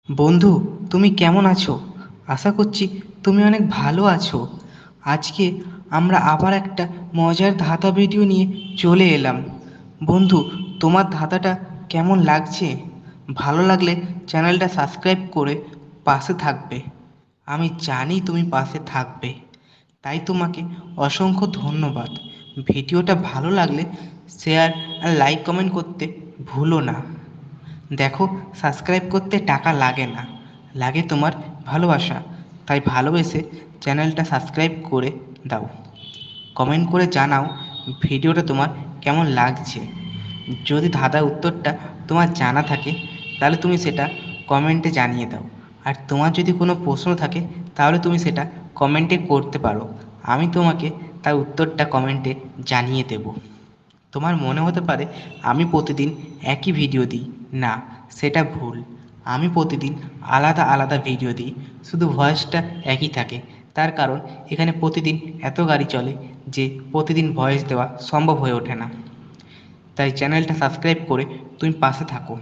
বন্ধু, তুমি কেমন আছো? আশা করছি তুমি অনেক ভালো আছো। আজকে আমরা আবার একটা মজার ধাঁধা ভিডিও নিয়ে চলে এলাম। বন্ধু, তোমার ধাঁধাটা কেমন লাগছে? ভালো লাগলে চ্যানেলটা সাবস্ক্রাইব করে পাশে থাকবে। আমি জানি তুমি পাশে থাকবে, তাই তোমাকে অসংখ্য ধন্যবাদ। ভিডিওটা ভালো লাগলে শেয়ার আর লাইক কমেন্ট করতে ভুলো না। দেখো, সাবস্ক্রাইব করতে টাকা লাগে না, লাগে তোমার ভালোবাসা। তাই ভালোবেসে চ্যানেলটা সাবস্ক্রাইব করে দাও। কমেন্ট করে জানাও ভিডিওটা তোমার কেমন লাগছে। যদি ধাঁধার উত্তরটা তোমার জানা থাকে তাহলে তুমি সেটা কমেন্টে জানিয়ে দাও। আর তোমার যদি কোনো প্রশ্ন থাকে তাহলে তুমি সেটা কমেন্টে করতে পারো। আমি তোমাকে তার উত্তরটা কমেন্টে জানিয়ে দেব। তোমার মনে হতে পারে আমি প্রতিদিন একই ভিডিও দিই। না, সেটা ভুল। আমি প্রতিদিন আলাদা আলাদা ভিডিও দিই, শুধু ভয়েসটা একই থাকে। তার কারণ এখানে প্রতিদিন এত গাড়ি চলে যে প্রতিদিন ভয়েস দেওয়া সম্ভব হয়ে ওঠে না। তাই চ্যানেলটা সাবস্ক্রাইব করে তুমি পাশে থাকো।